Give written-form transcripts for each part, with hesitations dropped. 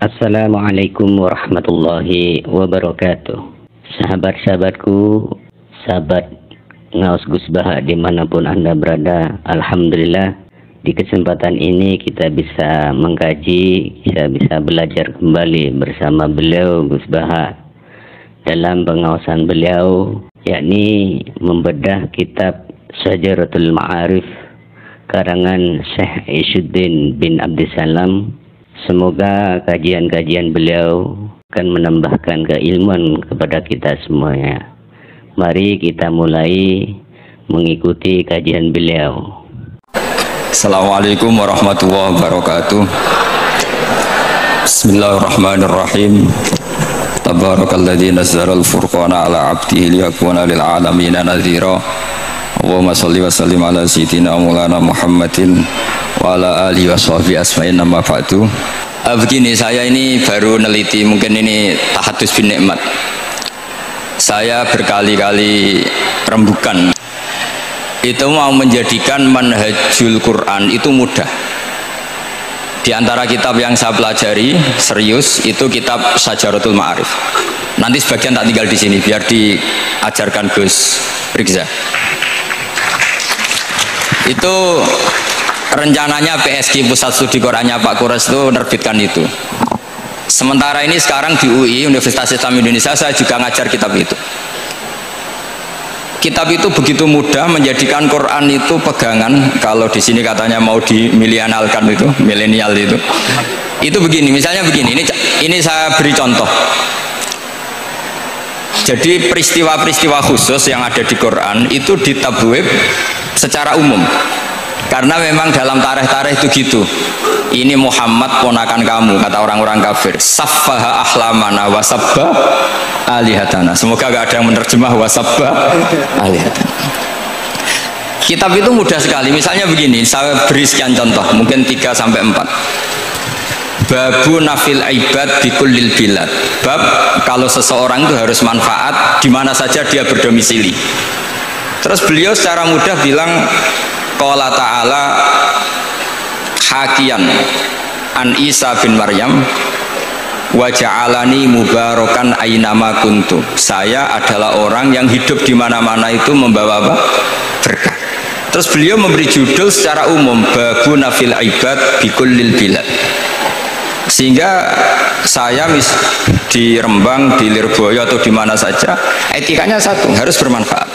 Assalamualaikum warahmatullahi wabarakatuh. Sahabat-sahabatku, sahabat Ngaos Gus Baha dimanapun Anda berada, alhamdulillah di kesempatan ini kita bisa mengkaji, kita bisa belajar kembali bersama beliau Gus Baha dalam pengawasan beliau, yakni membedah kitab Syajaratul Ma'arif karangan Syekh Isyuddin bin Abdissalam. Semoga kajian-kajian beliau akan menambahkan keilmuan kepada kita semuanya. Mari kita mulai mengikuti kajian beliau. Assalamualaikum warahmatullahi wabarakatuh. Bismillahirrahmanirrahim. Tabarakalladzi nazzalal furqana ala 'abdihi liyakuna lil 'alamin nadhira. Allahumma shalli wa sallim ala sayyidina Maulana Muhammadin wa ala alihi wa sahbihi asma'in amma ba'du. Begini, saya ini baru neliti, mungkin ini tahadus bin nikmat. Saya berkali-kali rembukan itu mau menjadikan manhajul Quran itu mudah. Di antara kitab yang saya pelajari serius itu kitab Syajaratul Ma'arif. Nanti sebagian tak tinggal di sini biar diajarkan Gus Rikza. Itu rencananya PSG Pusat Studi Qurannya Pak Kures itu menerbitkan itu. Sementara ini sekarang di UI Universitas Islam Indonesia saya juga ngajar kitab itu. Kitab itu begitu mudah menjadikan Quran itu pegangan. Kalau di sini katanya mau dimilenialkan itu, milenial itu. Itu begini, misalnya begini. Ini saya beri contoh. Jadi peristiwa-peristiwa khusus yang ada di Quran itu ditabwib secara umum. Karena memang dalam tarikh-tarikh itu gitu. Ini Muhammad ponakan kamu, kata orang-orang kafir. Saffaha ahlamana wasabba alihatana. Semoga gak ada yang menerjemah wasabba alihatana. Kitab itu mudah sekali. Misalnya begini, saya beri sekian contoh, mungkin 3-4. Babu nafil ibad bikullil bilad. Bab kalau seseorang itu harus manfaat di mana saja dia berdomisili. Terus beliau secara mudah bilang, Qala ta'ala hakian an Isa bin Maryam wa ja'alani mubarakan ainama kuntu. Saya adalah orang yang hidup di mana-mana itu membawa apa? Berkah. Terus beliau memberi judul secara umum Babu nafil ibad bikullil bilad. Sehingga saya di Rembang, di Lirboyo atau di mana saja, etikanya satu, harus bermanfaat.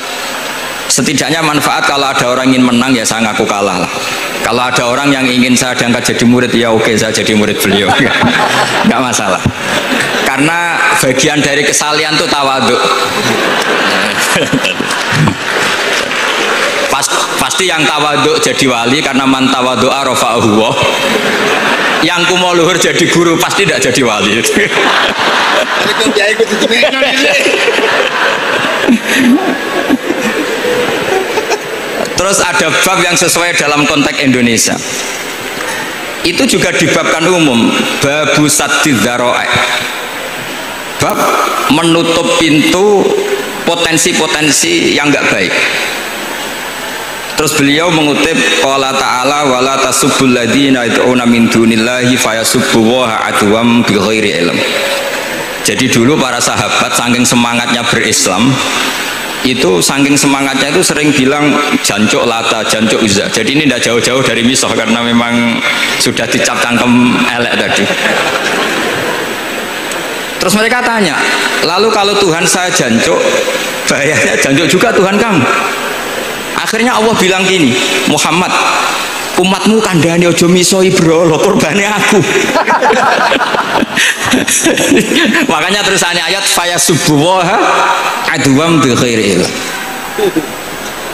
Setidaknya manfaat. Kalau ada orang ingin menang ya saya ngaku kalah lah. Kalau ada orang yang ingin saya diangkat jadi murid ya oke, saya jadi murid beliau. Nggak masalah. Karena bagian dari kesalian itu tawaduk. Pasti yang tawaduk jadi wali karena man tawadu'a rafa'ahu. Yang kumo luhur jadi guru pasti tidak jadi wali. Terus ada bab yang sesuai dalam konteks Indonesia. Itu juga dibabkan umum, babu saddid dzara'i. Bab menutup pintu potensi-potensi yang enggak baik. Terus beliau mengutip qala ta'ala wala tasubbul ladzina yad'una min dunillahi fayasubbullaha adwam bighairi ilm. Jadi dulu para sahabat saking semangatnya berislam, itu saking semangatnya itu sering bilang jancuk lata, jancuk uzza. Jadi ini tidak jauh-jauh dari misoh karena memang sudah dicap cangkem elek tadi. Terus mereka tanya, lalu kalau Tuhan saya jancuk, bahayanya jancuk juga Tuhan kamu. Akhirnya Allah bilang gini, Muhammad, umatmu kandhane aja misoi brolo, kurbane aku. Makanya terusannya ayat fayasubbuha adwam bi khairil.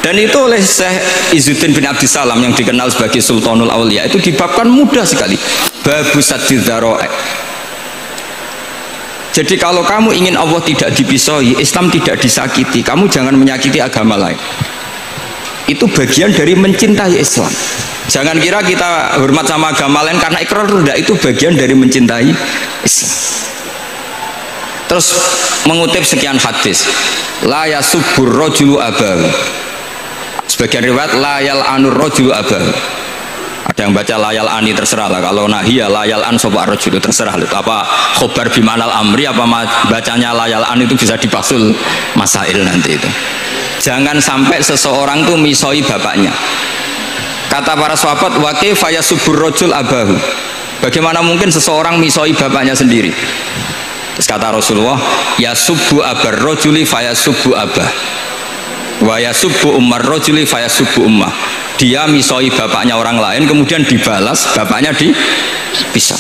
Dan itu oleh Syekh Izuddin bin Abdissalam yang dikenal sebagai Sultanul Aulia itu dibabkan mudah sekali. Babu saddid dzara'i. Jadi kalau kamu ingin Allah tidak dipisoi, Islam tidak disakiti, kamu jangan menyakiti agama lain. Itu bagian dari mencintai Islam. Jangan kira kita hormat sama agama lain karena ikrar tidak, itu bagian dari mencintai Islam. Terus mengutip sekian hadis, la yasubbur rajulu abahu. Sebagian riwayat la yal'anur rajulu abahu. Ada yang baca layal ani, terserah lah. Kalau nahia layal an sopa rojul, terserah lah. Apa khobar bimanal amri, apa bacanya layal an itu bisa dipasul masail nanti itu. Jangan sampai seseorang tuh misoi bapaknya. Kata para sahabat, wa kaifa yasubur rajul abahu. Bagaimana mungkin seseorang misoi bapaknya sendiri? Terus kata Rasulullah, yasubbu abar rajuli fayasubbu abah. Wa yasubbu ummar rajuli fayasubbu ummah. Dia misoi bapaknya orang lain, kemudian dibalas bapaknya dipisah.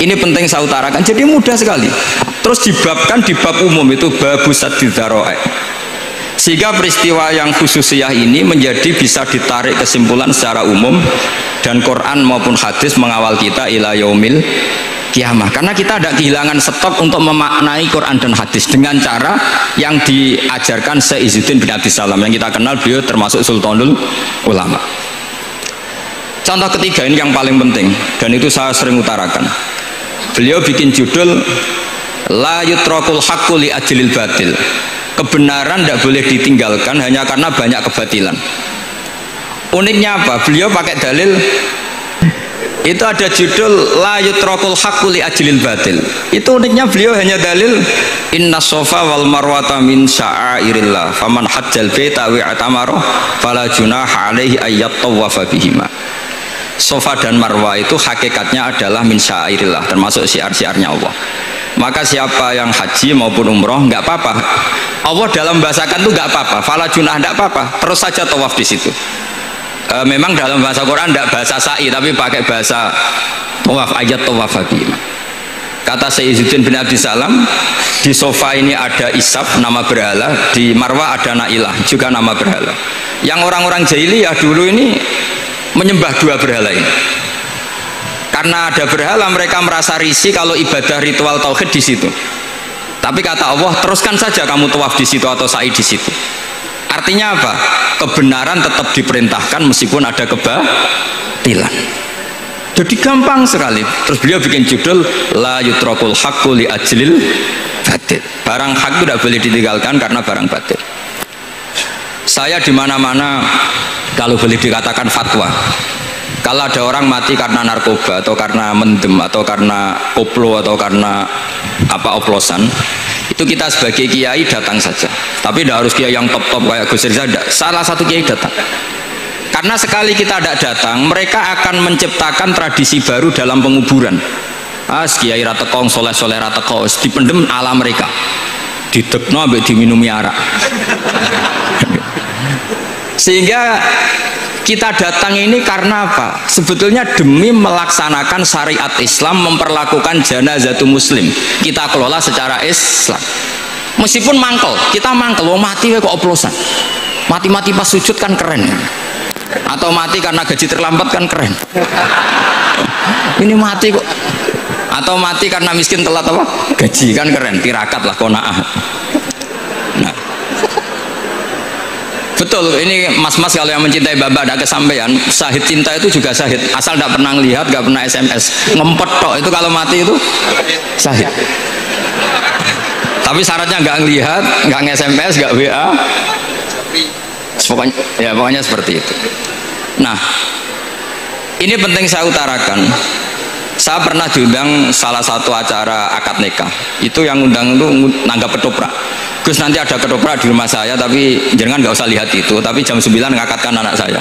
Ini penting saya utarakan. Jadi mudah sekali. Terus dibabkan di bab umum itu babu saddid dzara'i. Sehingga peristiwa yang khususiyah ini menjadi bisa ditarik kesimpulan secara umum, dan Quran maupun hadis mengawal kita ila yaumil kiamah. Karena kita ada kehilangan stok untuk memaknai Quran dan hadis dengan cara yang diajarkan Syekh Izzuddin bin Abdis Salam, yang kita kenal beliau termasuk Sultanul Ulama. Contoh ketiga ini yang paling penting, dan itu saya sering utarakan. Beliau bikin judul la yutrakul haqqu li ajlil batil. Kebenaran tidak boleh ditinggalkan hanya karena banyak kebatilan. Uniknya apa? Beliau pakai dalil itu, ada judul la yutrakul haqqu li ajlil batil. Itu uniknya beliau hanya dalil inna sofa wal marwata min sya'airillah faman hajjal baita wa i'tamara fala junaha alaihi ayyat tawafa bihima. Sofa dan marwah itu hakikatnya adalah min sya'airillah, termasuk syiar-syiarnya Allah. Maka siapa yang haji maupun umroh nggak apa-apa. Allah dalam bahasakan itu nggak apa-apa, fala junah nggak apa-apa, terus saja tawaf di situ. Memang dalam bahasa Quran tidak bahasa sa'i, tapi pakai bahasa tawaf, ayat tawaf bihim. Kata Syekh Izzuddin bin Abdis Salam, di sofa ini ada Isaf, nama berhala, di Marwah ada Nailah, juga nama berhala. Yang orang-orang jahiliyah dulu ini menyembah dua berhala ini. Karena ada berhala, mereka merasa risih kalau ibadah ritual tauhid di situ. Tapi kata Allah, teruskan saja kamu tawaf di situ atau sa'i di situ. Artinya apa? Kebenaran tetap diperintahkan meskipun ada kebatilan. Jadi gampang sekali. Terus beliau bikin judul la yutrakul haqqu li ajlil batil. Barang hak itu tidak boleh ditinggalkan karena barang batil. Saya di mana-mana kalau boleh dikatakan fatwa. Kalau ada orang mati karena narkoba atau karena mendem atau karena koplo atau karena oplosan, itu kita sebagai kiai datang saja. Tapi tidak harus kiai yang top-top kayak Gus Rizal. Salah satu kiai datang. Karena sekali kita tidak datang, mereka akan menciptakan tradisi baru dalam penguburan. Kiai ratekong, soleh-soleh ratekong, dipendem ala mereka. Didekno ambek diminumi arak. Sehingga kita datang ini karena apa? Sebetulnya demi melaksanakan syariat Islam, memperlakukan janazatul muslim. Kita kelola secara Islam. Meskipun mangkel, kita mangkel, wong mati kok oplosan. Mati-mati pas sujud kan keren. Atau mati karena gaji terlambat kan keren. Ini mati kok. Atau mati karena miskin telat apa? Gaji kan keren, tirakat lah qanaah. Nah. Betul, ini mas-mas kalau yang mencintai bapak ada kesampaian, syahid cinta itu juga syahid, asal tidak pernah lihat, nggak pernah SMS, ngempet tok itu kalau mati itu syahid. Tapi syaratnya nggak ngelihat, nggak nge-SMS, nggak WA, pokoknya seperti itu. Nah, ini penting saya utarakan. Saya pernah diundang salah satu acara akad nikah, itu yang undang itu nanggap ketoprak. Gus, nanti ada ketoprak di rumah saya, tapi jangan nggak usah lihat itu, tapi jam 9 ngakatkan anak saya.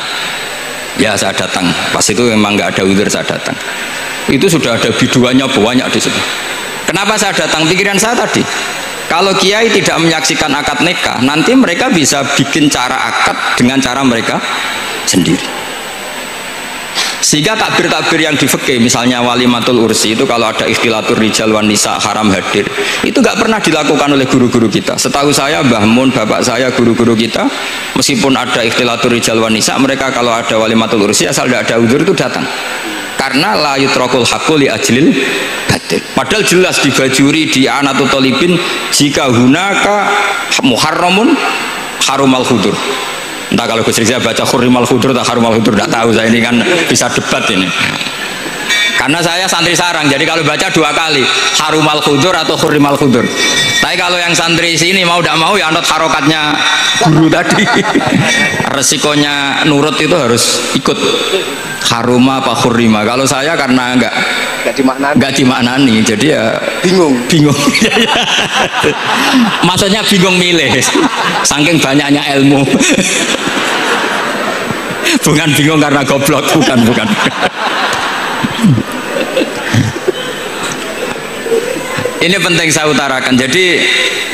Ya saya datang, pas itu memang nggak ada udzur, saya datang. Itu sudah ada biduannya banyak di situ. Kenapa saya datang? Pikiran saya tadi, kalau kiai tidak menyaksikan akad nikah, nanti mereka bisa bikin cara akad dengan cara mereka sendiri. Sehingga takbir-takbir yang di fikih, misalnya walimatul ursi itu kalau ada ikhtilatur rijal wan nisa haram hadir, itu nggak pernah dilakukan oleh guru-guru kita. Setahu saya Mbah Mun, bapak saya, guru-guru kita, meskipun ada ikhtilatur rijal wan nisa, mereka kalau ada walimatul ursi asal tidak ada udzur itu datang. Karena la yutrakul haqqu li ajlil batil. Padahal jelas di Bajuri, di Anatul Talibin, jika hunaka muharramun harumal khudur. Entah kalau Gus Rizal baca hurrimal khudur atau harumal khudur, tidak tahu, saya ini kan bisa debat ini. Karena saya santri sarang, jadi kalau baca 2 kali, harumal khudur atau hurrimal khudur. Tapi kalau yang santri sini mau tidak mau ya anut harokatnya guru tadi. Resikonya nurut itu harus ikut haruma apa hurrima. Kalau saya karena enggak dimaknani, jadi ya bingung. Maksudnya bingung milih, saking banyaknya ilmu. Bukan bingung karena goblok, bukan. Ini penting saya utarakan. Jadi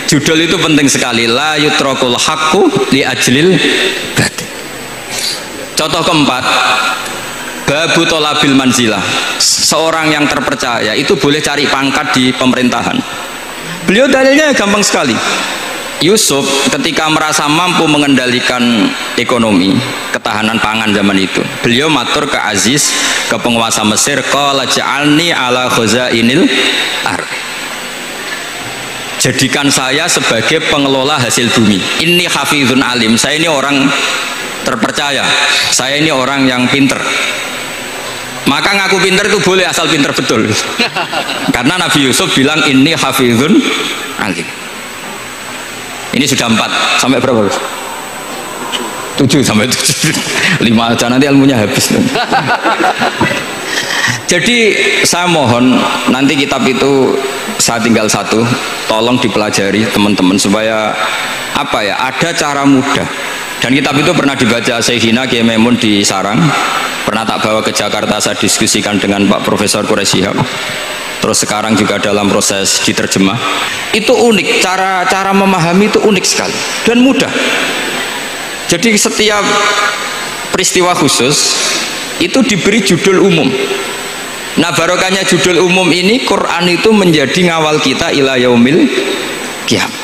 judul itu penting sekali. La yutrakul haqqu li ajlil batil. Contoh keempat, babu tolabil manzilah. Seorang yang terpercaya itu boleh cari pangkat di pemerintahan. Beliau dalilnya gampang sekali. Yusuf ketika merasa mampu mengendalikan ekonomi, ketahanan pangan zaman itu, beliau matur ke Aziz, ke penguasa Mesir, qala ja'alni ala khazainil ardh. Jadikan saya sebagai pengelola hasil bumi. Ini hafizun alim, saya ini orang terpercaya, saya ini orang yang pinter. Maka ngaku pinter itu boleh asal pinter betul. Karena Nabi Yusuf bilang ini hafizun alim. Ini sudah 4 sampai berapa? 7 sampai 7. 5 aja nanti ilmunya habis. Jadi saya mohon nanti kitab itu saya tinggal 1, tolong dipelajari teman-teman supaya apa ya, ada cara mudah. Dan kitab itu pernah dibaca Syekhina Kiai Maimun di Sarang, pernah tak bawa ke Jakarta, saya diskusikan dengan Pak Profesor Quraisy Shihab. Terus sekarang juga dalam proses diterjemah. Itu unik, cara memahami itu unik sekali dan mudah. Jadi setiap peristiwa khusus itu diberi judul umum. Nah barokahnya judul umum ini, Quran itu menjadi ngawal kita ila yaumil qiyamah.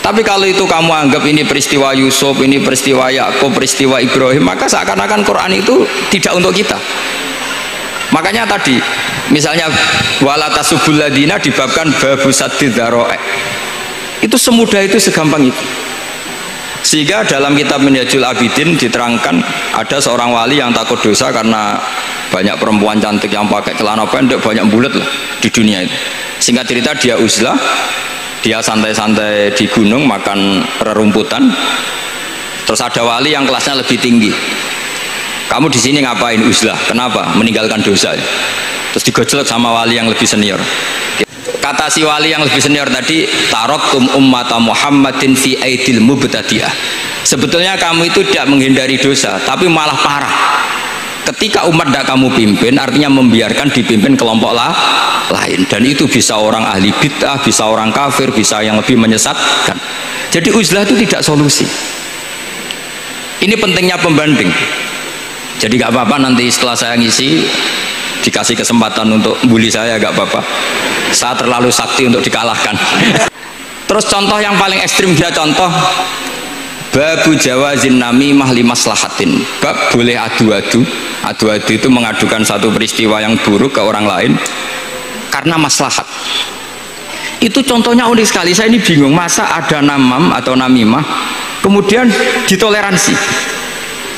Tapi kalau itu kamu anggap ini peristiwa Yusuf, ini peristiwa Yakub, peristiwa Ibrahim, maka seakan-akan Quran itu tidak untuk kita. Makanya tadi misalnya wala tasubul ladina dibabkan babu saddid dzara'i. Itu semudah itu, segampang itu. Sehingga dalam kitab Minhajul Abidin diterangkan ada seorang wali yang takut dosa karena banyak perempuan cantik yang pakai celana pendek, banyak bulat lah di dunia itu. Singkat cerita dia uzlah, dia santai-santai di gunung makan rerumputan. Terus ada wali yang kelasnya lebih tinggi. Kamu di sini ngapain uzlah? Kenapa? Meninggalkan dosa. Terus digojlok sama wali yang lebih senior. Kata si wali yang lebih senior tadi, taraktum ummata Muhammadin fi aidil mubtadi'ah. Sebetulnya kamu itu tidak menghindari dosa, tapi malah parah. Ketika umat tidak kamu pimpin, artinya membiarkan dipimpin kelompok lain. Dan itu bisa orang ahli bid'ah, bisa orang kafir, bisa yang lebih menyesatkan. Jadi uzlah itu tidak solusi. Ini pentingnya pembanding. Jadi gak apa-apa nanti setelah saya ngisi dikasih kesempatan untuk bully saya, gak apa-apa. Saya terlalu sakti untuk dikalahkan. Terus contoh yang paling ekstrim, dia contoh babu jawazin namimah limaslahatin. Bab boleh adu-adu itu mengadukan satu peristiwa yang buruk ke orang lain karena maslahat. Itu contohnya unik sekali. Saya ini bingung, masa ada namam atau namimah kemudian ditoleransi.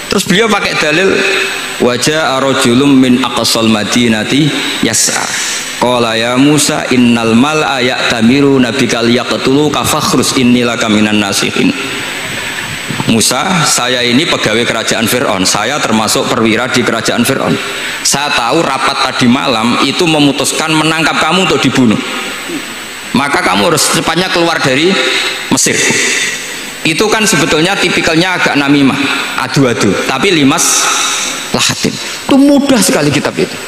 Terus beliau pakai dalil wajah rajulun min aqsal madinati yas'a qala ya Musa innal mal'a ya'tamiru nabikal yaqtuluka fakhrus innilaka minan nasihin. Musa, saya ini pegawai kerajaan Fir'aun, saya termasuk perwira di kerajaan Fir'aun. Saya tahu rapat tadi malam itu memutuskan menangkap kamu untuk dibunuh, maka kamu harus secepatnya keluar dari Mesir. Itu kan sebetulnya tipikalnya agak namimah, adu-adu, tapi limas lahatin. Itu mudah sekali kitab itu.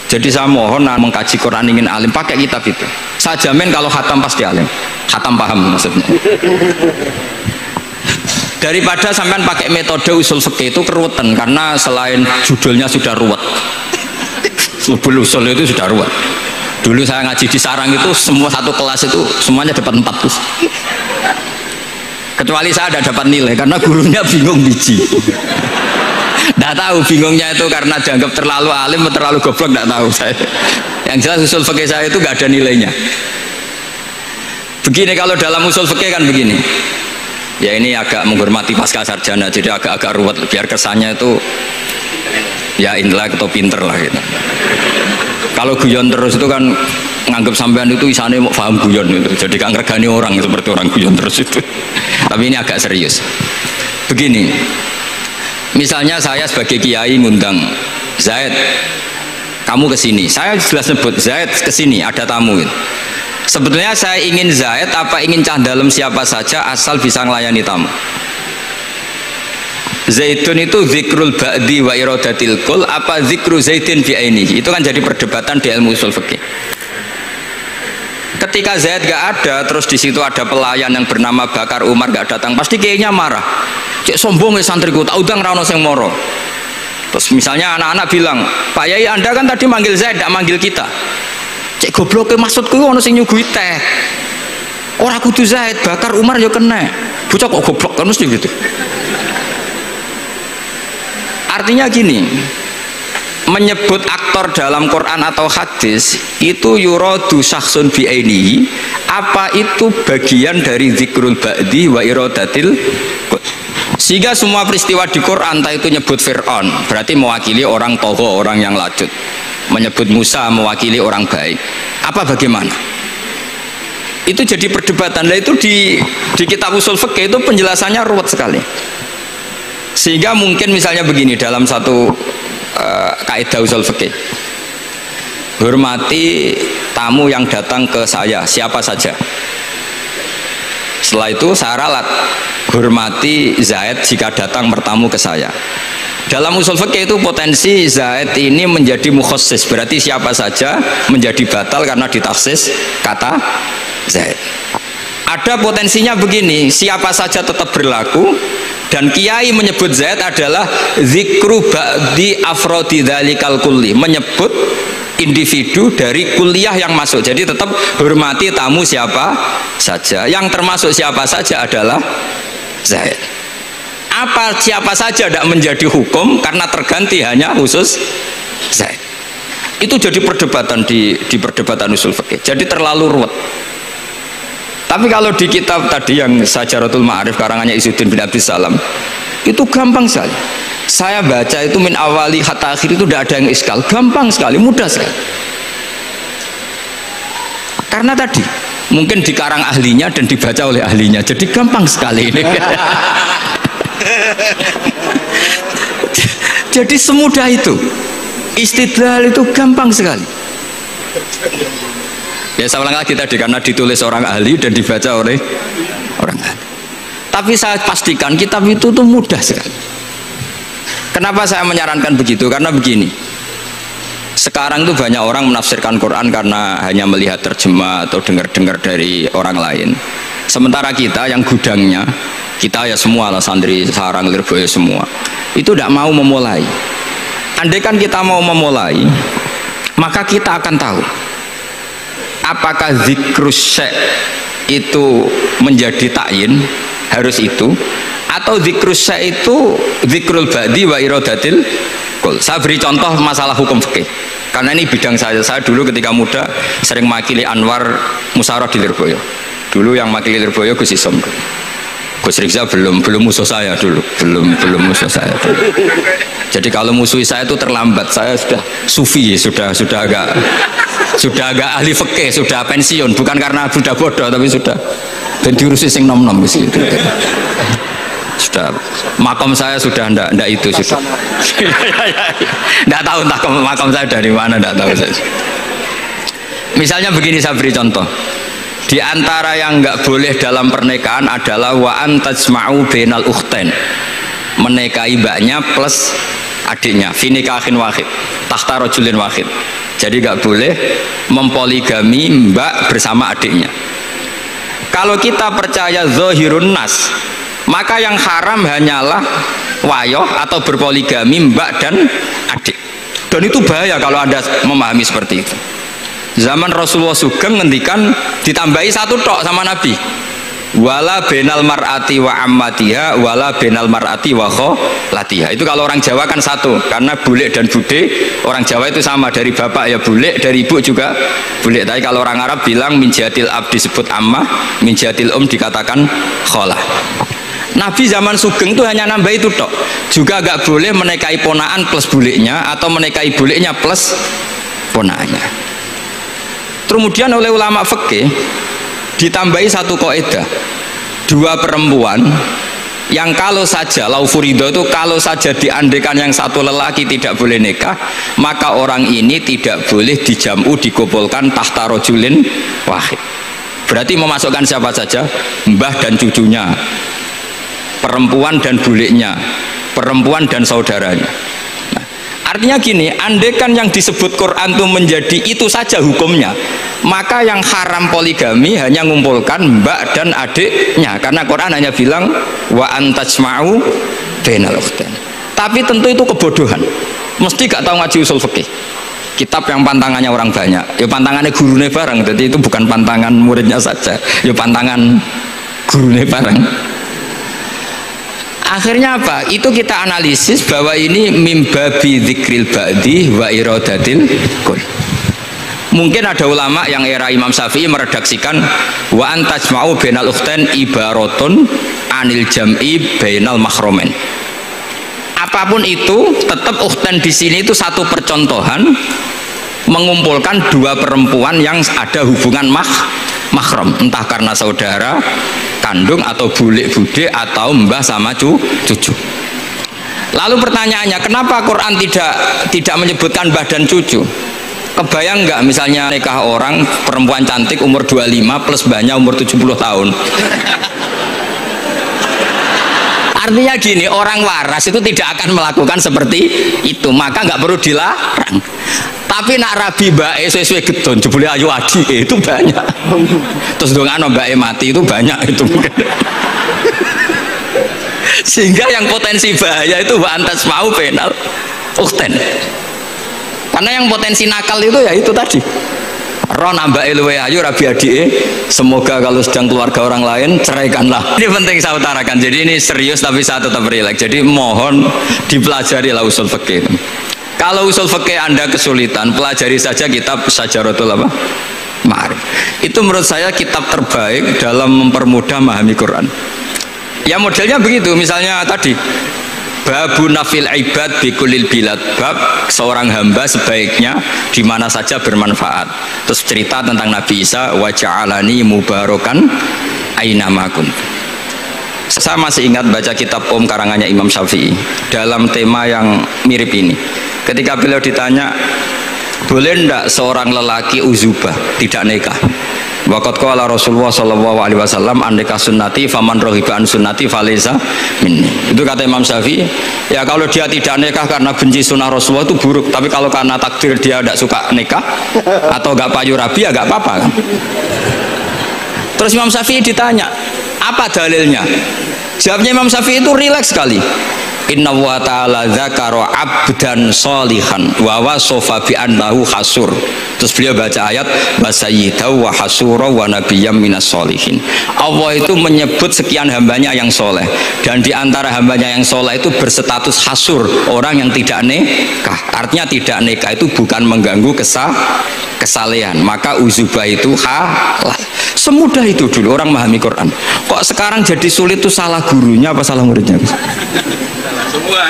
Jadi saya mohon mengkaji Quran ingin alim, pakai kitab itu. Saya jamin kalau khatam pasti alim, khatam paham maksudnya. Daripada sampean pakai metode usul fikih itu keruwetan, karena selain judulnya sudah ruwet, usul itu sudah ruwet. Dulu saya ngaji di Sarang itu semua satu kelas itu semuanya dapat 4 terus. Kecuali saya ada dapat nilai karena gurunya bingung biji. Tidak tahu bingungnya itu karena dianggap terlalu alim atau terlalu goblok, tidak tahu saya. Yang jelas usul fikih saya itu nggak ada nilainya. Begini kalau dalam usul fikih kan begini. Ya ini agak menghormati pasca sarjana, jadi agak-agak ruwet biar kesannya itu ya intelek atau pinter lah gitu. Kalau guyon terus itu kan nganggap sampean itu isane mau paham guyon itu, jadi kan ngergani orang seperti orang guyon terus itu. Tapi ini agak serius. Begini, misalnya saya sebagai kiai ngundang Zaid, kamu kesini, saya jelas sebut Zaid kesini, ada tamu gitu. Sebetulnya saya ingin Zaid apa ingin cah dalam siapa saja asal bisa melayani tamu. Zaidun itu zikrul ba'di wa iradatil kul apa zikru zaidin fi ainihi, itu kan jadi perdebatan di ilmu usul fikih. Ketika Zaid gak ada, terus di situ ada pelayan yang bernama Bakar Umar gak datang, pasti kayaknya marah. Cek sombong ya santriku, tak udang rano sing moro. Terus misalnya anak-anak bilang, Pak Yai Anda kan tadi manggil Zaid, gak manggil kita. Cek goblok maksudku ono sing nyuguhi teh. Ora kudu Zaid, Bakar Umar ya kena. Bocah kok goblok kan mesti gitu. Artinya gini, menyebut aktor dalam Quran atau hadis itu yuradu syakhsun bi'ainihi, apa itu bagian dari zikrul ba'di wa iradatil, sehingga semua peristiwa di Quran entah itu nyebut Fir'aun berarti mewakili orang toho, orang yang lacut, menyebut Musa mewakili orang baik, apa bagaimana itu jadi perdebatan. Nah itu di kitab usul fikih itu penjelasannya ruwet sekali. Sehingga mungkin misalnya begini dalam satu kaidah usul fikih, hormati tamu yang datang ke saya siapa saja. Setelah itu saya ralat, hormati Zaid jika datang bertamu ke saya. Dalam usul fikih itu potensi Zaid ini menjadi mukhassis, berarti siapa saja menjadi batal karena ditaksis kata Zaid. Ada potensinya begini, siapa saja tetap berlaku, dan kiai menyebut Zaid adalah zikru ba'di afrodi dzalikal kulli, menyebut individu dari kuliah yang masuk. Jadi tetap hormati tamu siapa saja, yang termasuk siapa saja adalah Zaid. Apa siapa saja tidak menjadi hukum karena terganti hanya khusus Zaid. Itu jadi perdebatan di perdebatan usul fikih, jadi terlalu ruwet. Tapi kalau di kitab tadi yang Sajaratul Ma'arif karangannya Izzuddin bin Abdissalam itu gampang sekali. Saya baca itu min awali hatta akhir itu tidak ada yang iskal, gampang sekali, mudah sekali. Karena tadi mungkin dikarang ahlinya dan dibaca oleh ahlinya, jadi gampang sekali ini. Jadi semudah itu, istidlal itu gampang sekali. Ya saya ulang lagi tadi, karena ditulis orang ahli dan dibaca oleh orang ahli. Tapi saya pastikan kitab itu tuh mudah sekali. Kenapa saya menyarankan begitu? Karena begini, sekarang tuh banyak orang menafsirkan Quran karena hanya melihat terjemah atau dengar-dengar dari orang lain. Sementara kita yang gudangnya, kita ya semua lah, santri sarang Lirboyo semua, itu tidak mau memulai. Andai kan kita mau memulai, maka kita akan tahu apakah zikrus syekh itu menjadi takyin, harus itu, atau zikrus syekh itu zikrul ba'di wa iradatil kul. Saya beri contoh masalah hukum fikih karena ini bidang saya. Saya dulu ketika muda sering makili Anwar Musyawarah di Lirboyo. Dulu yang makili Lirboyo Gus Isom, Gus Rizal belum musuh saya dulu, belum musuh saya dulu. Jadi kalau musuhi saya itu terlambat, saya sudah sufi, sudah agak ahli fikih, sudah pensiun, bukan karena sudah bodoh, tapi sudah dan diurusi sing nom-nom gitu. Sudah makom saya sudah ndak itu sudah. Ndak tahu entah makom saya dari mana, ndak tahu saya. Misalnya begini, saya beri contoh. Di antara yang nggak boleh dalam pernikahan adalah wa antajma'u bainal ukhtain, menikahi mbaknya plus adiknya, fi nikahin wahid tahta rajulin wahid. Jadi nggak boleh mempoligami mbak bersama adiknya. Kalau kita percaya zahirun nas, maka yang haram hanyalah wayoh atau berpoligami mbak dan adik. Dan itu bahaya kalau Anda memahami seperti itu. Zaman Rasulullah Sugeng ngendikan ditambahi satu tok sama Nabi, wala benal mar'ati wa ammatiha wala benal mar'ati wa kholatiha. Itu kalau orang Jawa kan satu, karena bule dan bude orang Jawa itu sama, dari bapak ya bule, dari ibu juga bule. Tapi kalau orang Arab bilang min jatil ab disebut ammah, min jatil dikatakan kholah. Nabi zaman Sugeng itu hanya nambah itu tok. Juga gak boleh menikahi ponaan plus buliknya atau menikahi buliknya plus ponaannya. Kemudian oleh ulama fikih ditambahi satu kaidah, dua perempuan yang kalau saja laufurido itu kalau saja diandekan yang satu lelaki tidak boleh nikah, maka orang ini tidak boleh dijamu dikumpulkan tahta rojulin wahid. Berarti memasukkan siapa saja, mbah dan cucunya, perempuan dan buliknya, perempuan dan saudaranya. Nah, artinya gini, andekan yang disebut Quran itu menjadi itu saja hukumnya, maka yang haram poligami hanya mengumpulkan mbak dan adiknya, karena Quran hanya bilang wa antajma'u bainal ukhtain. Tapi tentu itu kebodohan, mesti gak tahu ngaji usul fikih, kitab yang pantangannya orang banyak, ya pantangannya gurunya bareng, jadi itu bukan pantangan muridnya saja, ya pantangan gurunya bareng. Akhirnya apa? Itu kita analisis bahwa ini mimbabi dzikril ba'di wa iradatil kul. Mungkin ada ulama yang era Imam Syafi'i meredaksikan wa antajma'u bainal ukhtain ibaratun anil jam'i bainal mahromen. Apapun itu, tetap ukhtain di sini itu satu percontohan mengumpulkan dua perempuan yang ada hubungan mahram, entah karena saudara kandung atau bulik bude atau mbah sama cucu. Lalu pertanyaannya, kenapa Quran tidak menyebutkan mbah dan cucu? Kebayang nggak misalnya nikah orang perempuan cantik umur 25 plus mbahnya umur 70 tahun? Artinya gini, orang waras itu tidak akan melakukan seperti itu, maka nggak perlu dilarang. Tapi nak rabi mbak sesuai gedon jebule ayu adi itu banyak. Terus dongano mbak mati itu banyak itu. Sehingga yang potensi bahaya itu wa antas mau penal ukhtain. Karena yang potensi nakal itu ya itu tadi. Ron mbak luwe ayu rabi adike, semoga kalau sedang keluarga orang lain ceraikanlah. Ini penting saya utarakan. Jadi ini serius tapi saya tetap rileks. Jadi mohon dipelajari lah usul fikih. Kalau usul fikih Anda kesulitan, pelajari saja kitab Syajaratul Ma'arif. Itu menurut saya kitab terbaik dalam mempermudah memahami Quran. Ya modelnya begitu, misalnya tadi babu nafil ibad bikulil bilad, bab seorang hamba sebaiknya di mana saja bermanfaat. Terus cerita tentang Nabi Isa, wa ja'alani mubarakan ainamakum. Saya masih ingat baca kitab karangannya Imam Syafi'i dalam tema yang mirip ini. Ketika beliau ditanya, boleh ndak seorang lelaki uzubah tidak nikah? Waqat qala Rasulullah sallallahu alaihi wasallam andika sunnati faman rohiba an sunnati falaysa minni. Itu kata Imam Syafi'i, ya kalau dia tidak nikah karena benci sunnah Rasulullah itu buruk, tapi kalau karena takdir dia tidak suka nikah atau gak payu rabi ya gak apa-apa kan? Terus Imam Syafi'i ditanya, apa dalilnya? Jawabnya Imam Syafi'i itu rileks sekali. Inna wa ta'ala dzakara abdan sholihan wa wasofa bi annahu hasur. Terus beliau baca ayat wasayyidaw wa hasura wa nabiyyam minas sholihin. Allah itu menyebut sekian hambanya yang soleh, dan di antara hambanya yang soleh itu berstatus hasur, orang yang tidak nikah. Artinya tidak nikah itu bukan mengganggu kesalehan, maka uzubah itu halal. Semudah itu dulu orang memahami Quran. Kok sekarang jadi sulit tuh salah gurunya apa salah muridnya? Semua.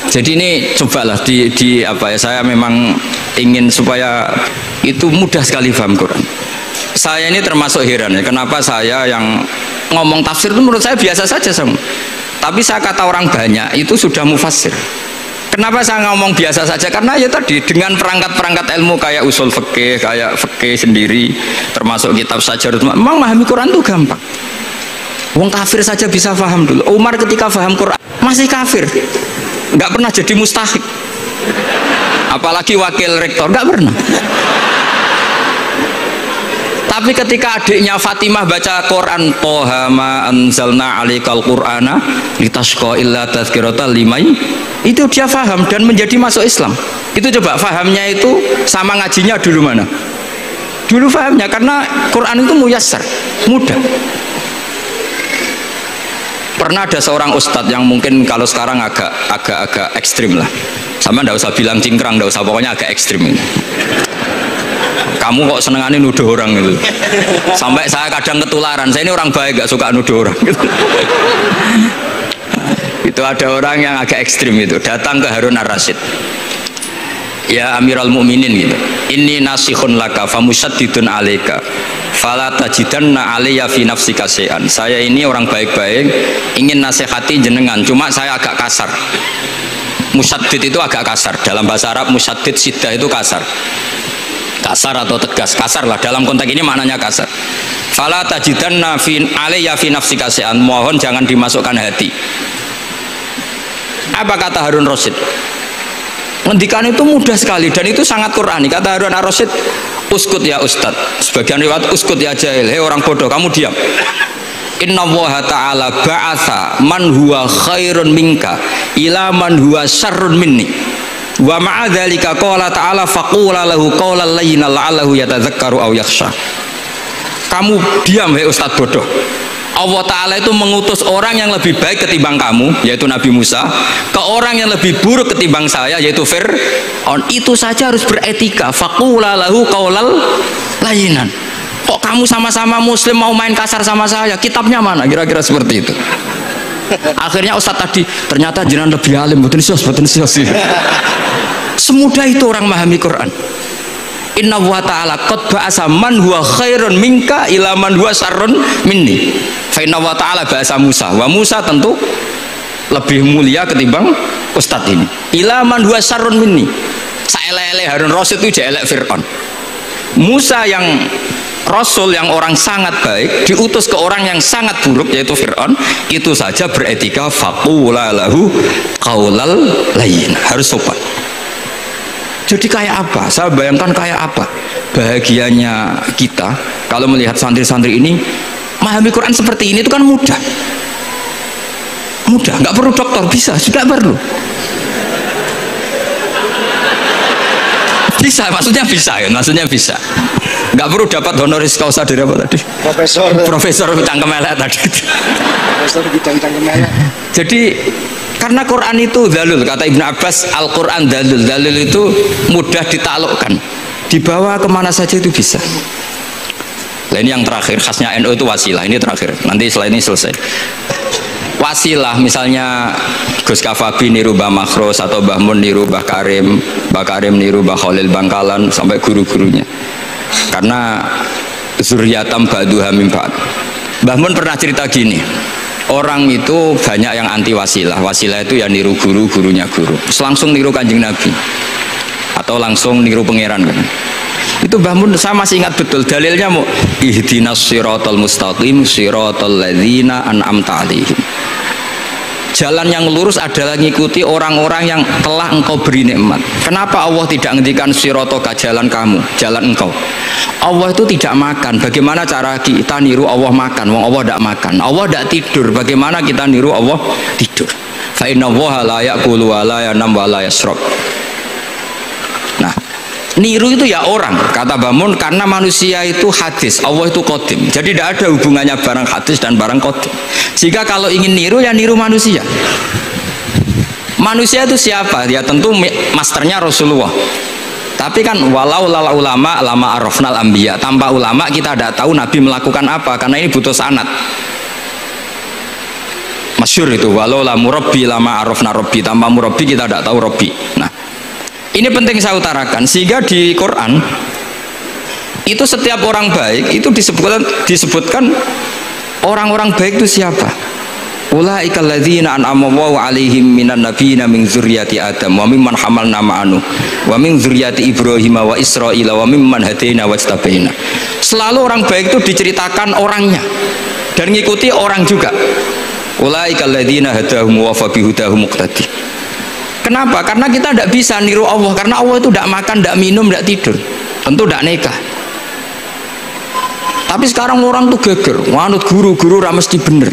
Jadi ini cobalah di apa ya, saya memang ingin supaya itu mudah sekali paham Quran. Saya ini termasuk heran ya, kenapa saya yang ngomong tafsir itu menurut saya biasa saja sama. Tapi saya kata orang banyak itu sudah mufassir. Kenapa saya ngomong biasa saja? Karena ya tadi dengan perangkat-perangkat ilmu kayak usul fikih, kayak fikih sendiri, termasuk kitab Syajaratul Ma'arif, memang memahami Quran itu gampang. Wong kafir saja bisa paham dulu. Umar ketika paham Quran masih kafir, nggak pernah jadi mustahik. Apalagi wakil rektor, nggak pernah. Tapi ketika adiknya Fatimah baca Quran, Toha ma anzalna alaikal qur'ana litashqa illa tazkiratal limai, itu dia paham dan menjadi masuk Islam. Itu coba fahamnya itu sama ngajinya dulu mana? Dulu fahamnya karena Quran itu muyassar, mudah. Pernah ada seorang ustadz yang mungkin kalau sekarang agak ekstrim lah, sama ndak usah bilang cingkrang, ndak usah, pokoknya agak ekstrim ini. Kamu kok senengane nuduh orang gitu. Sampai saya kadang ketularan. Saya ini orang baik, gak suka nuduh orang gitu. Itu ada orang yang agak ekstrim itu, datang ke Harun ar-Rasyid. Ya Amirul Mukminin gitu. Inni nasihun laka famusaddidun alaika. Fala tajidanna alayya fi nafsika syai'an. Saya ini orang baik-baik, ingin nasihati jenengan, cuma saya agak kasar. Musaddid itu agak kasar. Dalam bahasa Arab musaddid siddah itu kasar. Kasar atau tegas, kasar lah dalam konteks ini maknanya kasar. Fala tajidanna fi alayya fi nafsika syai'an. Mohon jangan dimasukkan hati. Apa kata Harun Rasyid? Ngendikan itu mudah sekali dan itu sangat Qur'ani. Kata Harun ar-Rasyid, uskut ya Ustad. Sebagian riwayat uskut ya jahil. Hei orang bodoh, kamu diam. Inna Allah ta'ala ba'atha man huwa khairun minka ila man huwa syarrun minni. Wa ma'adzalika qala ta'ala faqula lahu qawlan layyina la'allahu yatadzakkaru aw yakhsha. Kamu diam hei Ustad bodoh. Allah Ta'ala itu mengutus orang yang lebih baik ketimbang kamu, yaitu Nabi Musa, ke orang yang lebih buruk ketimbang saya, yaitu Fir'aun. Itu saja harus beretika. Faqula lahu qaulal layyinan. Kok kamu sama-sama muslim mau main kasar sama saya? Kitabnya mana? Kira-kira seperti itu. Akhirnya Ustadz tadi, ternyata jenengan lebih alim, betul sios. Semudah itu orang memahami Quran. Inna wa ta'ala qad ba'asa man huwa khairun minka ila man huwa syarrun minni. Fa inna wa ta'ala ba'asa Musa. Wa Musa tentu lebih mulia ketimbang Ustadz ini. Ila man huwa syarrun minni. Saelele Harun Rasyid itu jelek Fir'aun. Musa yang Rasul yang orang sangat baik diutus ke orang yang sangat buruk yaitu Fir'aun, itu saja beretika faqula lahu qaulal layyin. Harus sopan. Jadi kayak apa? Saya bayangkan kayak apa bahagianya kita kalau melihat santri-santri ini memahami Quran seperti ini. Itu kan mudah, nggak perlu dokter, bisa, juga perlu, bisa, maksudnya bisa, nggak perlu dapat honoris causa dari apa tadi? Profesor bidang kemelek tadi. Profesor bidang kemelek. Jadi karena Quran itu dalil, kata Ibnu Abbas, Al-Quran dalil itu mudah ditaklukkan, dibawa kemana saja itu bisa. Nah, ini yang terakhir, khasnya NU itu wasilah. Ini terakhir, nanti setelah ini selesai. Wasilah, misalnya Gus Kafabi niru Mbah Makhros, atau Mbah Mun niru Mbah Karim, Mbah Karim niru Mbah Khalil Bangkalan, sampai guru-gurunya. Karena zuriyatam ba'duha min ba'd. Mbah Mun pernah cerita gini, orang itu banyak yang anti wasilah. Wasilah itu ya niru guru, gurunya guru. Terus langsung niru Kanjeng Nabi atau langsung niru pangeran kan. Itu Mbah Mun saya masih ingat betul dalilnya, mau ihdinas siratal mustaqim siratal ladzina an'amta 'alaihim. Jalan yang lurus adalah mengikuti orang-orang yang telah engkau beri nikmat. Kenapa Allah tidak ngendikan siratoka, jalan kamu, jalan engkau? Allah itu tidak makan. Bagaimana cara kita niru Allah makan? Wong Allah tidak makan. Allah tidak tidur. Bagaimana kita niru Allah tidur? Fa inna Allaha la ya'kulu wa la yanam wa la yashrab. Nah, niru itu ya orang, kata Mbah Mun, karena manusia itu hadis, Allah itu qadim. Jadi tidak ada hubungannya barang hadis dan barang qadim. Jika kalau ingin niru ya niru manusia. Manusia itu siapa? Ya tentu masternya Rasulullah. Tapi kan walau lala ulama lama arafnal anbiya. Tanpa ulama kita tidak tahu Nabi melakukan apa, karena ini butuh sanad. Masyhur itu, walau la murabbi lama arafna rabbi. Tanpa murabbi kita tidak tahu rabbi. Nah, ini penting saya utarakan, sehingga di Quran itu setiap orang baik itu disebutkan orang-orang baik itu siapa? Ulaikal ladzina an'ama Allahu 'alaihim minan nabiyina min dzurriyyati Adam wa mimman hamalna ma'anu wa min dzurriyyati Ibrahim wa Israila wa mimman hadaina wajtabaina. Selalu orang baik itu diceritakan orangnya dan ngikuti orang juga. Ulaikal ladzina hadahum wa fa bihudahum muqtadi. Kenapa? Karena kita tidak bisa niru Allah, karena Allah itu tidak makan, tidak minum, tidak tidur, tentu tidak nikah. Tapi sekarang orang tuh geger, manut guru-guru ra mesti bener.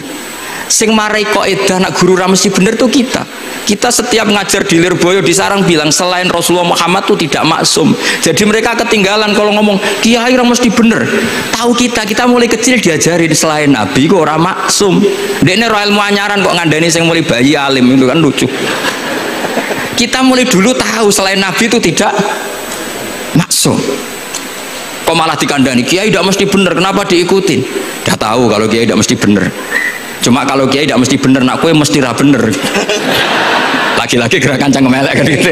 Sing marai kaidah nak guru ra mesti bener tuh kita. Kita setiap ngajar di Lirboyo di Sarang bilang selain Rasulullah Muhammad tuh tidak maksum. Jadi mereka ketinggalan kalau ngomong kiai ra mesti bener. Tahu kita mulai kecil diajari selain Nabi kok ora maksum. Dekne ro ilmu anyaran kok ngandani sing mulai bayi alim, itu kan lucu. Kita mulai dulu tahu selain Nabi itu tidak maksum. Kok malah dikandani kiai tidak mesti bener, kenapa diikutin? Udah tahu kalau kiai tidak mesti bener. Cuma kalau kiai tidak mesti bener, nak kue mesti ra bener. Lagi-lagi gerakan cangkem elek kan gitu.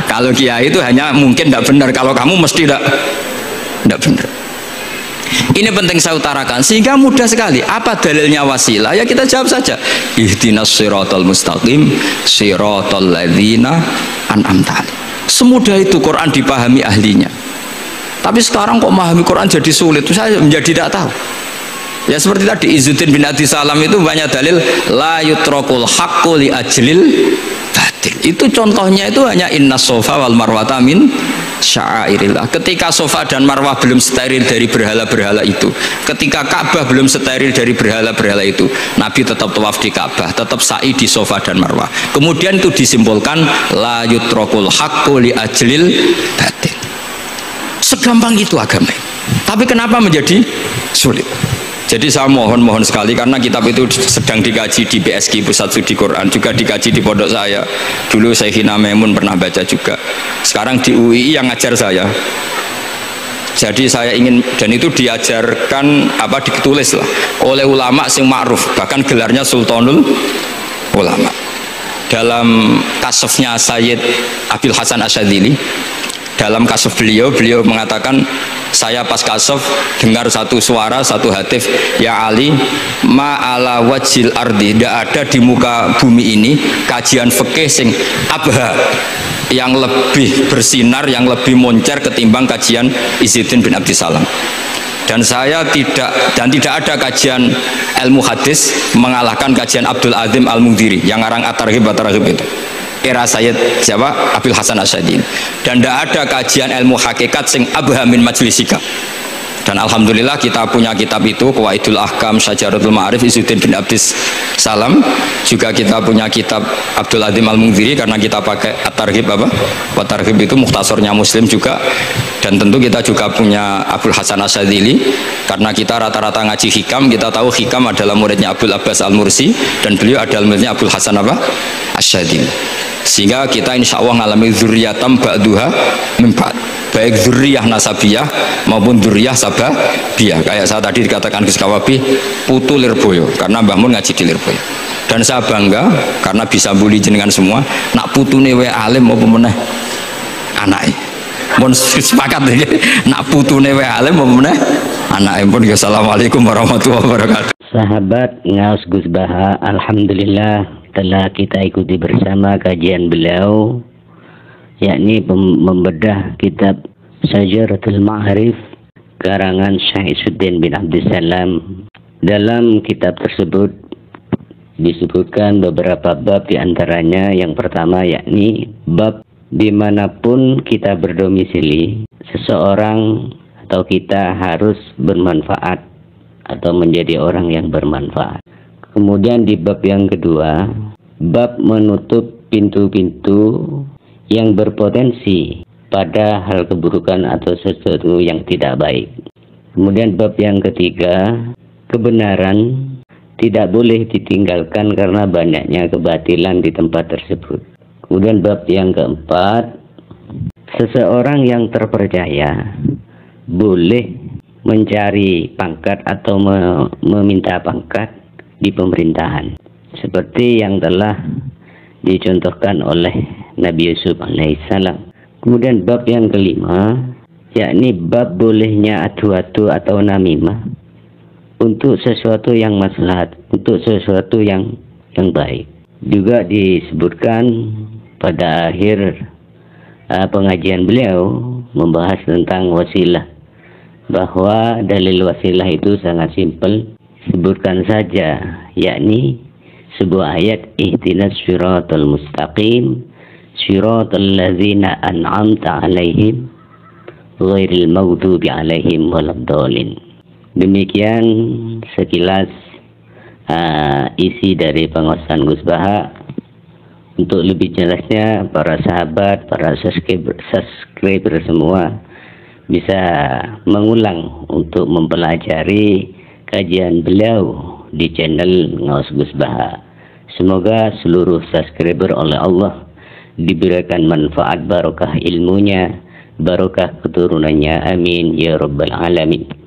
Kalau kiai itu hanya mungkin tidak bener, kalau kamu mesti tidak bener. Ini penting saya utarakan sehingga mudah sekali. Apa dalilnya wasilah? Ya kita jawab saja. Ihdinas siratal mustaqim, siratal ladzina an'amta alaihim. Semudah itu Quran dipahami ahlinya. Tapi sekarang kok memahami Quran jadi sulit, saya menjadi tidak tahu. Ya seperti tadi Izzuddin bin Abdi Salam itu banyak dalil la yutrakul haqqu li ajlil batil. Itu contohnya itu hanya innas sofa wal marwata min sya'airillah. Ketika sofa dan marwah belum steril dari berhala-berhala itu, ketika Ka'bah belum steril dari berhala-berhala itu, Nabi tetap tawaf di Ka'bah, tetap sa'i di sofa dan marwah. Kemudian itu disimpulkan la yutrakul haqqu li ajlil batil. Segampang itu agama. Tapi kenapa menjadi sulit? Jadi saya mohon sekali, karena kitab itu sedang dikaji di BSK Pusat Studi Quran, juga dikaji di pondok saya. Dulu Syekhina Maimun pernah baca juga. Sekarang di UII yang ngajar saya. Jadi saya ingin, dan itu diajarkan ditulis lah oleh ulama sing ma'ruf, bahkan gelarnya Sultanul Ulama. Dalam kasofnya Sayyid Abil Hasan Asyadzili, dalam kasuf beliau mengatakan, saya pas kasuf dengar satu suara, satu hatif, ya Ali, ma'ala wajil ardi, tidak ada di muka bumi ini kajian fikih sing abha, yang lebih bersinar, yang lebih moncer ketimbang kajian Izzuddin bin Abdi Salam. Dan tidak ada kajian ilmu hadis mengalahkan kajian Abdul Azim Al-Mundhiri yang ngarang At-Targhib itu. Era Sayyid siapa? Abil Hasan Asyadzili. Dan tidak ada kajian ilmu hakikat sing abha min majlisika. Dan alhamdulillah kita punya kitab itu, Qawaidul Ahkam Syajaratul Ma'arif Izzuddin bin Abdis Salam. Juga kita punya kitab Abdul Azim Al-Mundhiri, karena kita pakai At-Targhib At-Targhib itu mukhtasornya Muslim juga. Dan tentu kita juga punya Abul Hasan Asyadzili, karena kita rata-rata ngaji hikam, kita tahu hikam adalah muridnya Abdul Abbas Al-Mursi, dan beliau adalah muridnya Abul Hasan Asyadzili. Sehingga kita insya Allah ngalami dzurriyatam ba'duha min ba'd, baik dzurriyah nasabiyah maupun dzurriyah sababiyah. Kayak saya tadi dikatakan Gus Kawabi putu Lirboyo, karena Mbah Mun ngaji di Lirboyo. Dan saya bangga karena bisa bully jenengan semua, nak putune wae alim apa meneh anake. Mun sepakat iki, nak putune wae alim apa meneh anake. Pun assalamualaikum warahmatullahi wabarakatuh. Sahabat Ngaus Gus Baha, alhamdulillah telah kita ikuti bersama kajian beliau, yakni membedah kitab Syajaratul Ma'arif karangan Syekh Izzuddin bin Abdis Salam. Dalam kitab tersebut disebutkan beberapa bab, diantaranya yang pertama yakni bab dimanapun kita berdomisili, seseorang atau kita harus bermanfaat atau menjadi orang yang bermanfaat. Kemudian di bab yang kedua, bab menutup pintu-pintu yang berpotensi pada hal keburukan atau sesuatu yang tidak baik. Kemudian bab yang ketiga, kebenaran tidak boleh ditinggalkan karena banyaknya kebatilan di tempat tersebut. Kemudian bab yang keempat, seseorang yang terpercaya boleh mencari pangkat atau meminta pangkat di pemerintahan, seperti yang telah dicontohkan oleh Nabi Yusuf alaihissalam. Kemudian bab yang kelima, yakni bab bolehnya adu-adu atau namimah untuk sesuatu yang maslahat, untuk sesuatu yang baik. Juga disebutkan pada akhir pengajian beliau membahas tentang wasilah, bahwa dalil wasilah itu sangat simpel. Sebutkan saja, yakni sebuah ayat, ihdinas siratal mustaqim siratal ladzina an'amta alaihim ghairil maghdubi alaihim waladdallin. Demikian sekilas isi dari pengawasan Gus Baha. Untuk lebih jelasnya, para sahabat, para subscriber semua bisa mengulang untuk mempelajari kajian beliau di channel Ngaus Gus Baha. Semoga seluruh subscriber oleh Allah diberikan manfaat barokah ilmunya barokah keturunannya, amin ya rabbal alamin.